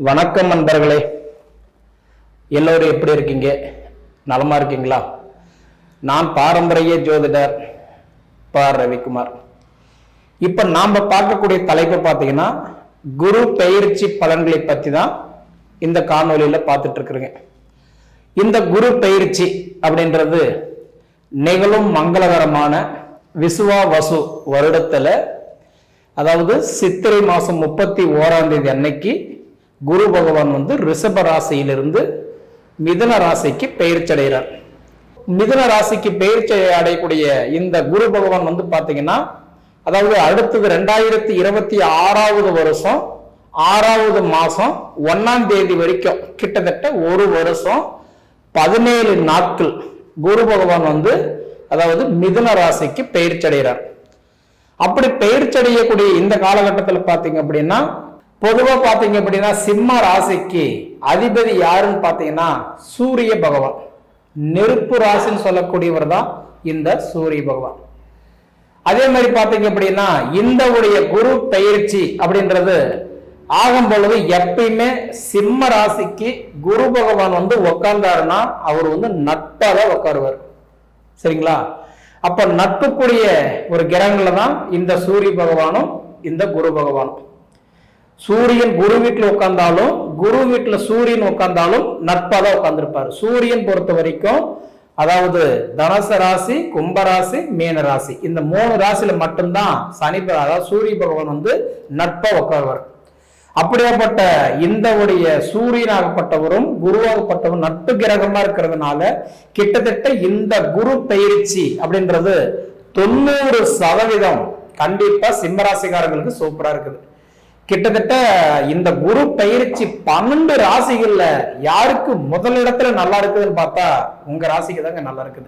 வணக்கம் நண்பர்களே, எல்லோரும் எப்படி இருக்கீங்க? நலமா இருக்கீங்களா? நான் பாரம்பரிய ஜோதிடர் ரவிக்குமார். இப்ப நாம பார்க்கக்கூடிய தலைப்பு பார்த்தீங்கன்னா குரு பெயர்ச்சி பலன்களை பத்தி தான் இந்த காணொலியில பார்த்துட்டு இருக்கிறேங்க. இந்த குரு பெயர்ச்சி அப்படின்றது நிகழும் மங்களகரமான விசுவாவசு வருடத்துல, அதாவது சித்திரை மாசம் 31 அன்னைக்கு குரு பகவான் ரிஷப ராசியிலிருந்து மிதுன ராசிக்கு பெயர்ச்சி அடைகிறார். மிதுன ராசிக்கு பெயர்ச்சி அடையக்கூடிய இந்த குரு பகவான் பாத்தீங்கன்னா, அதாவது அடுத்தது 2026 வருஷம் 6வது மாசம் 1ஆம் தேதி வரைக்கும் கிட்டத்தட்ட ஒரு வருஷம் 17 நாட்கள் குரு பகவான் அதாவது மிதுன ராசிக்கு பெயர்ச்சி அடைகிறார். அப்படி பெயர்ச்சி அடையக்கூடிய இந்த காலகட்டத்தில் பாத்தீங்க அப்படின்னா, பொதுவா பாத்தீங்க அப்படின்னா சிம்ம ராசிக்கு அதிபதி யாருன்னு பாத்தீங்கன்னா சூரிய பகவான். நெருப்பு ராசின்னு சொல்லக்கூடியவர் தான் இந்த சூரிய பகவான். அதே மாதிரி பாத்தீங்க அப்படின்னா இந்த உடைய குரு பெயர்ச்சி அப்படின்றது ஆகும் பொழுது எப்பயுமே சிம்ம ராசிக்கு குரு பகவான் உட்கார்ந்தாருன்னா அவர் நட்பாக உட்காருவார். சரிங்களா? அப்ப நட்புக்குரிய ஒரு கிரகங்கள்ல தான் இந்த சூரிய பகவானும் இந்த குரு பகவானும். சூரியன் குரு வீட்டுல உட்கார்ந்தாலும் குரு வீட்டுல சூரியன் உட்கார்ந்தாலும் நட்பாதான் உட்கார்ந்துருப்பாரு. சூரியன் பொறுத்த வரைக்கும் அதாவது தனுசு ராசி, கும்பராசி, மீன ராசி, இந்த 3 ராசியில மட்டும்தான் சனி அதாவது சூரிய பகவான் நட்பா உட்காருவார். அப்படியாப்பட்ட இந்த உடைய சூரியனாகப்பட்டவரும் குருவாகப்பட்டவரும் நட்பு கிரகமா இருக்கிறதுனால கிட்டத்தட்ட இந்த குரு பயிற்சி அப்படின்றது 90% கண்டிப்பா சிம்மராசிக்காரங்களுக்கு சூப்பரா இருக்குது. கிட்டத்தட்ட இந்த குரு பயிற்சி 12 ராசிகள்ல யாருக்கு முதலிடத்துல நல்லா இருக்குதுன்னு பார்த்தா உங்க ராசிக்கு தாங்க நல்லா இருக்குது.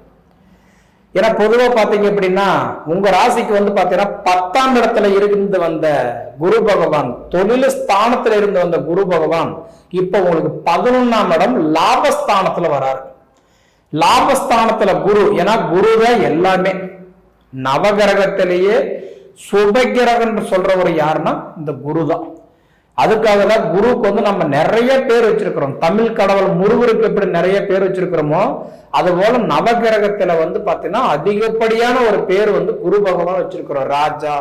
ஏன்னா பொதுவா பாத்தீங்க அப்படின்னா உங்க ராசிக்கு பாத்தீங்கன்னா 10ஆம் இடத்துல இருந்து வந்த குரு பகவான், தொழில் ஸ்தானத்துல இருந்து வந்த குரு பகவான் இப்ப உங்களுக்கு 11ஆம் இடம் லாபஸ்தானத்துல வராரு. லாபஸ்தானத்துல குரு, ஏன்னா குரு தான் எல்லாமே. நவகிரகத்திலேயே சுபகிரகம் சொல்றவர் யாருன்னா இந்த குரு தான். அதுக்காக தான் குருவுக்கு நம்ம நிறைய பேர் வச்சிருக்கிறோம். தமிழ் கடவுள் முருகருக்கு எப்படி நிறைய பேர் வச்சிருக்கிறோமோ அது போல நவகிரகத்துல பாத்தீங்கன்னா அதிகப்படியான ஒரு பேர் குரு பகவான் வச்சிருக்கிறோம். ராஜா,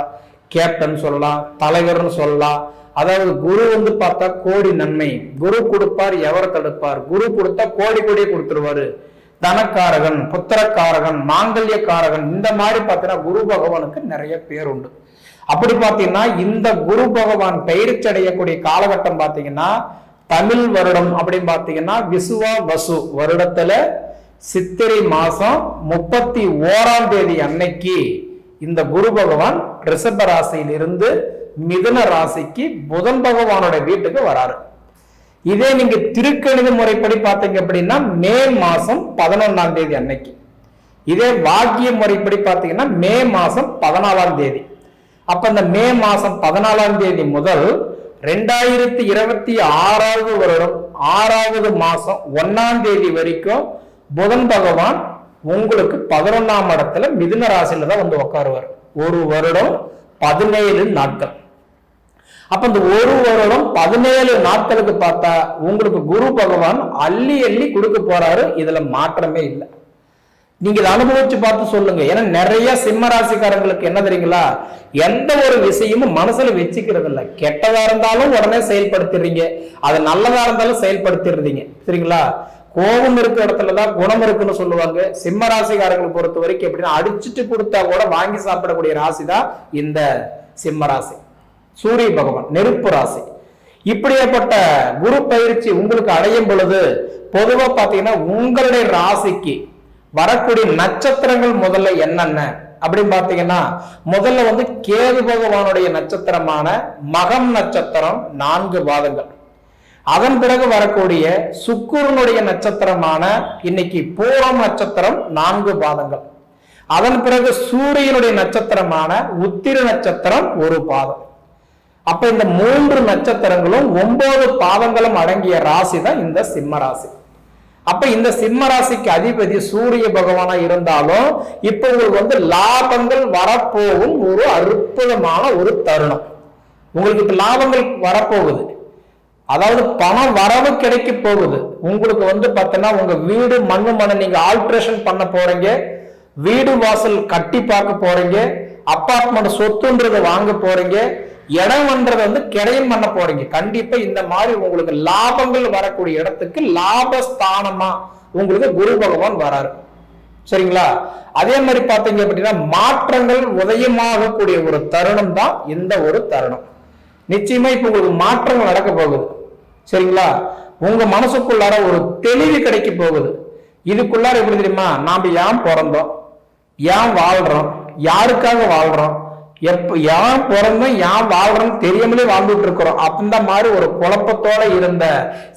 கேப்டன் சொல்லலாம், தலைவர்னு சொல்லலாம். அதாவது குரு பார்த்தா கோடி நன்மை. குரு கொடுப்பார், எவர் தடுப்பார். குரு கொடுத்தா கோடி கோடியே கொடுத்துருவாரு. தனக்காரகன், புத்திரக்காரகன், மாங்கல்யக்காரகன், இந்த மாதிரி பார்த்தீங்கன்னா குரு பகவானுக்கு நிறைய பேர் உண்டு. அப்படி பார்த்தீங்கன்னா இந்த குரு பகவான் பெயர்ச்சி அடையக்கூடிய காலகட்டம் பார்த்தீங்கன்னா தமிழ் வருடம் அப்படின்னு பார்த்தீங்கன்னா விசுவாவசு வருடத்துல சித்திரை மாசம் 31ஆம் தேதி அன்னைக்கு இந்த குரு பகவான் ரிஷப ராசியிலிருந்து மிதுன ராசிக்கு புதன் பகவானோட வீட்டுக்கு வராரு. இதே நீங்க திருக்கணித முறைப்படி பார்த்தீங்க அப்படின்னா மே மாசம் 11ஆம் தேதி அன்னைக்கு. இதே வாக்கிய முறைப்படி பார்த்தீங்கன்னா மே மாசம் 14ஆம் தேதி. அப்ப இந்த மே மாசம் 14ஆம் தேதி முதல் 2026 வருடம் 6வது மாசம் 1ஆம் தேதி வரைக்கும் புதன் பகவான் உங்களுக்கு 11ஆம் இடத்துல மிதுன ராசியில தான் உட்காருவார். ஒரு வருடம் 17 நாட்கள். அப்ப இந்த ஒரு வருடம் 17 நாட்களுக்கு பார்த்தா உங்களுக்கு குரு பகவான் அள்ளி அள்ளி கொடுக்க போறாரு. இதுல மாற்றமே இல்லை. நீங்க இதை அனுபவிச்சு பார்த்து சொல்லுங்க. ஏன்னா நிறைய சிம்ம ராசிக்காரங்களுக்கு என்ன தெரியுங்களா, எந்த ஒரு விஷயமும் மனசுல வச்சுக்கிறது இல்லை. கெட்டதா இருந்தாலும் உடனே செயல்படுத்திடுறீங்க, அது நல்லதா இருந்தாலும் செயல்படுத்திடுறீங்க. சரிங்களா? கோபம் இருக்கிற இடத்துலதான் குணம் இருக்குன்னு சொல்லுவாங்க. சிம்ம ராசிக்காரங்களை பொறுத்த வரைக்கும் எப்படின்னா அடிச்சுட்டு கொடுத்தா கூட வாங்கி சாப்பிடக்கூடிய ராசி தான் இந்த சிம்ம ராசி. சூரிய பகவான் நெருப்பு ராசி. இப்படியாப்பட்ட குரு பயிற்சி உங்களுக்கு அடையும் பொழுது பொதுவா பாத்தீங்கன்னா உங்களுடைய ராசிக்கு வரக்கூடிய நட்சத்திரங்கள் முதல்ல என்னென்ன அப்படின்னு பாத்தீங்கன்னா முதல்ல கேது பகவானுடைய நட்சத்திரமான மகம் நட்சத்திரம் 4 பாதங்கள். அதன் பிறகு வரக்கூடிய சுக்கிரனுடைய நட்சத்திரமான இன்னைக்கு பூரம் நட்சத்திரம் 4 பாதங்கள். அதன் பிறகு சூரியனுடைய நட்சத்திரமான உத்திர நட்சத்திரம் 1 பாதம். அப்ப இந்த 3 நட்சத்திரங்களும் 9 பாதங்களும் அடங்கிய ராசி தான் இந்த சிம்ம ராசி. அப்ப இந்த சிம்ம ராசிக்கு அதிபதி சூரிய பகவானா இருந்தாலும் இப்ப உங்களுக்கு லாபங்கள் வரப்போகும் ஒரு அற்புதமான ஒரு தருணம். உங்களுக்கு இப்ப லாபங்கள் வரப்போகுது. அதாவது பண வரவு கிடைக்க போகுது. உங்களுக்கு வந்து பார்த்தீங்கன்னா உங்க வீடு மண்ணு நீங்க ஆல்ட்ரேஷன் பண்ண போறீங்க, வீடு வாசல் கட்டி பார்க்க போறீங்க, அப்பார்ட்மெண்ட் சொத்துன்றதை வாங்க போறீங்க, இடம்ன்றதை வந்து கிரையம் பண்ண போறீங்க. கண்டிப்பா இந்த மாதிரி உங்களுக்கு லாபங்கள் வரக்கூடிய இடத்துக்கு லாபஸ்தானமா உங்களுக்கு குரு பகவான் வராரு. சரிங்களா? அதே மாதிரி பாத்தீங்க அப்படின்னா மாற்றங்கள் உதயமாகக்கூடிய ஒரு தருணம் தான் இந்த ஒரு தருணம். நிச்சயமா இப்ப உங்களுக்கு மாற்றங்கள் நடக்க போகுது. சரிங்களா? உங்க மனசுக்குள்ளார ஒரு தெளிவு கிடைக்க போகுது. இதுக்குள்ளார எப்படி தெரியுமா, நாம ஏன் பிறந்தோம், ஏன் வாழ்றோம், யாருக்காக வாழ்றோம், ஏன் பிறந்தோம் ஏன் வாழ்றோம் தெரியாமலே வாழ்ந்துட்டு இருக்கிறோம். அந்த மாதிரி ஒரு குழப்பத்தோட இருந்த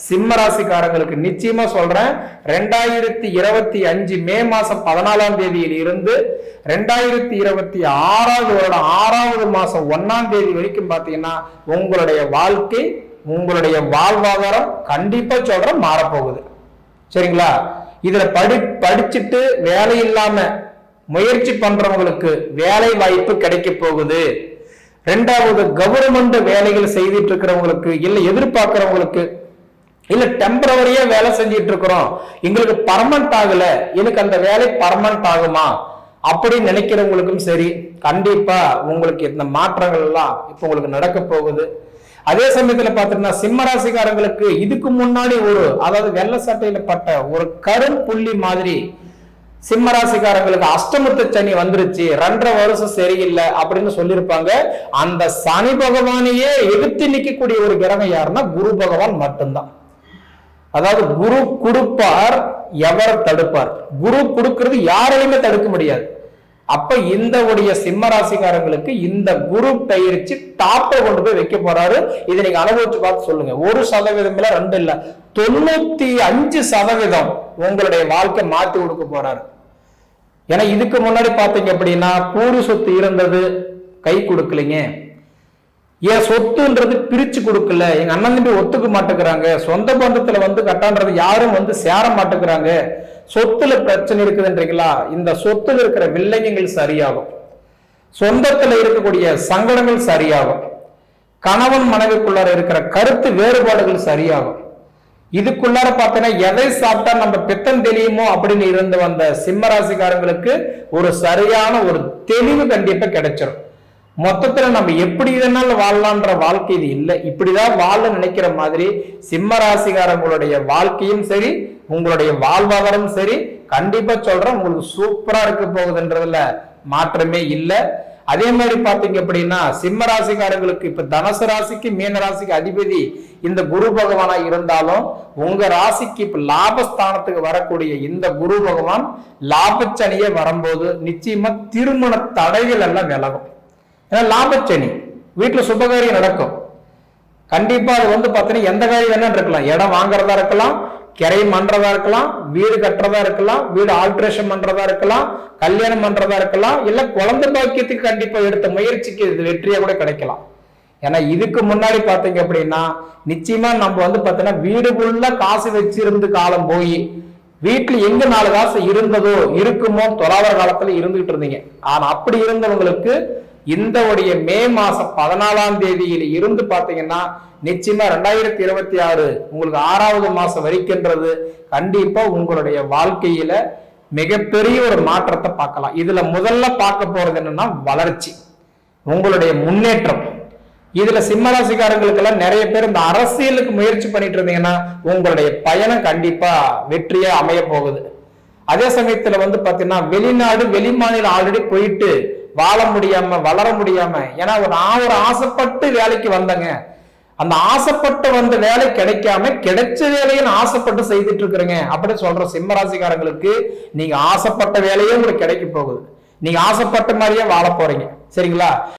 சிம்ம ராசிக்காரங்களுக்கு நிச்சயமா சொல்றேன், 2025 மே மாசம் 14ஆம் தேதியில் இருந்து 2026 வருடம் 6வது மாசம் 1ஆம் தேதி வரைக்கும் பாத்தீங்கன்னா உங்களுடைய வாழ்க்கை, உங்களுடைய வாழ்வாதாரம் கண்டிப்பா சொல்றேன் மாறப்போகுது. சரிங்களா? இதுல படிச்சுட்டு வேலை இல்லாம முயற்சி பண்றவங்களுக்கு வேலை வாய்ப்பு கிடைக்க போகுது. ரெண்டாவது, கவர்மெண்ட் வேலைகள் செய்துட்டு இருக்கிறவங்களுக்கு, இல்ல எதிர்பார்க்கிறவங்களுக்கு, இல்ல டெம்பரவரியா வேலை செஞ்சிட்டு இருக்கிறோம், எங்களுக்கு பர்மனன்ட் ஆகல, எனக்கு அந்த வேலை பர்மனன்ட் ஆகுமா அப்படின்னு நினைக்கிறவங்களுக்கும் சரி, கண்டிப்பா உங்களுக்கு இந்த மாற்றங்கள் எல்லாம் இப்ப உங்களுக்கு நடக்க போகுது. அதே சமயத்துல பாத்தீங்கன்னா சிம்ம ராசிக்காரங்களுக்கு இதுக்கு முன்னாடி அதாவது வெள்ளை சட்டையில பட்ட ஒரு கரும்புள்ளி மாதிரி சிம்ம ராசிக்காரங்களுக்கு அஷ்டமத்து சனி வந்துருச்சு, 2.5 வருஷம் சரியில்லை அப்படின்னு சொல்லியிருப்பாங்க. அந்த சனி பகவானையே எதிர்த்து நிற்கக்கூடிய ஒரு கிரகம் யாருன்னா குரு பகவான் மட்டும்தான். அதாவது குரு கொடுப்பார், எவர் தடுப்பார். குரு கொடுக்கிறது யாரையுமே தடுக்க முடியாது. அப்ப இந்த உடைய சிம்ம ராசிக்காரங்களுக்கு இந்த குரு பயிற்சி டாப்பை கொண்டு போய் வைக்க போறாரு. இதை நீங்க அனுபவிச்சு பார்த்து சொல்லுங்க. 1% இல்ல, 2 இல்ல, 95% உங்களுடைய வாழ்க்கை மாத்தி கொடுக்க போறாரு. ஏன்னா இதுக்கு முன்னாடி பாத்தீங்க அப்படின்னா பூரி சொத்து இருந்தது, கை கொடுக்கலைங்க, ஏன் சொத்துன்றது பிரிச்சு கொடுக்கல, எங்க அண்ணன் தம்பி ஒத்துக்க மாட்டேங்கிறாங்க, சொந்த பந்தத்துல வந்து கட்டான்றது யாரும் வந்து சேர மாட்டேங்கிறாங்க, சொத்துல பிரச்சனை இருக்குதுன்றீங்களா, இந்த சொத்துல இருக்கிற வில்லங்கங்கள் சரியாகும், சொந்தத்துல இருக்கக்கூடிய சங்கடங்கள் சரியாகும், கணவன் மனைவிக்குள்ளார இருக்கிற கருத்து வேறுபாடுகள் சரியாகும். இதுக்குள்ளார பார்த்தீங்கன்னா எதை சாப்பிட்டா நம்ம பித்தம் தெளியுமோ அப்படின்னு இருந்து வந்த சிம்ம ராசிக்காரங்களுக்கு ஒரு சரியான ஒரு தெளிவு கண்டிப்பா கிடைச்சிடும். மொத்தத்துல நம்ம எப்படி இதனால வாழலான்ற வாழ்க்கை இது இல்லை, இப்படிதான் வாழ நினைக்கிற மாதிரி சிம்ம ராசிக்காரங்களுடைய வாழ்க்கையும் சரி, உங்களுடைய வாழ்வாதாரம் சரி, கண்டிப்பா சொல்றேன் உங்களுக்கு சூப்பரா இருக்க போகுதுன்றதுல மாற்றமே இல்லை. அதே மாதிரி பாத்தீங்க அப்படின்னா சிம்ம ராசிக்காரங்களுக்கு இப்ப தனுசு ராசிக்கு மீன ராசிக்கு அதிபதி இந்த குரு பகவானா இருந்தாலும் உங்க ராசிக்கு இப்ப லாபஸ்தானத்துக்கு வரக்கூடிய இந்த குரு பகவான் லாபச்சனியே வரும்போது நிச்சயமா திருமண தடைகள் எல்லாம் விலகும். ஏன்னா லாபச்சனி வீட்டுல சுபகாரியம் நடக்கும். கண்டிப்பா அது வந்து பாத்தீங்கன்னா எந்த காரியம் வேணாலும் இருக்கலாம், இடம் வாங்குறதா இருக்கலாம், கிரையம் பண்றதா இருக்கலாம், வீடு கட்டுறதா இருக்கலாம், வீடு ஆல்ட்ரேஷன் பண்றதா இருக்கலாம், கல்யாணம் பண்றதா இருக்கலாம், இல்ல குழந்தை பாக்கியத்துக்கு கண்டிப்பா எடுத்த முயற்சிக்கு இது வெற்றியா கூட கிடைக்கலாம். ஏன்னா இதுக்கு முன்னாடி பாத்தீங்க அப்படின்னா நிச்சயமா நம்ம வந்து பாத்தீங்கன்னா வீடு ஃபுல்லா காசு வச்சிருந்து காலம் போய் வீட்டுல எங்க 4 காசு இருந்ததோ இருக்குமோ தொலாவர காலத்துல இருந்துகிட்டு இருந்தீங்க. ஆனா அப்படி இருந்தவங்களுக்கு இந்த உடைய மே மாசம் 14ஆம் தேதியில இருந்து பாத்தீங்கன்னா நிச்சயமா 2026 உங்களுக்கு 6வது மாசம் வரைக்கின்றது கண்டிப்பா உங்களுடைய வாழ்க்கையில மிகப்பெரிய ஒரு மாற்றத்தை பார்க்கலாம். இதுல முதல்ல பார்க்க போறது என்னன்னா வளர்ச்சி, உங்களுடைய முன்னேற்றம். இதுல சிம்மராசிக்காரங்களுக்கு எல்லாம் நிறைய பேர் இந்த அரசியலுக்கு முயற்சி பண்ணிட்டு இருந்தீங்கன்னா உங்களுடைய பயணம் கண்டிப்பா வெற்றியா அமைய போகுது. அதே சமயத்துல வந்து பாத்தீங்கன்னா வெளிநாடு வெளிமாநிலம் ஆல்ரெடி போயிட்டு வாழ முடியாம வளர முடியாம, ஏன்னா நான் ஒரு ஆசைப்பட்டு வேலைக்கு வந்தேங்க, அந்த ஆசைப்பட்டு வந்த வேலை கிடைக்காம கிடைச்ச வேலையை ஆசைப்பட்டு செய்துட்டு இருக்கிறேங்க அப்படின்னு சொல்ற சிம்மராசிக்காரங்களுக்கு நீங்க ஆசைப்பட்ட வேலையே உங்களுக்கு கிடைக்க போகுது. நீங்க ஆசைப்பட்ட மாதிரியே வாழ போறீங்க. சரிங்களா?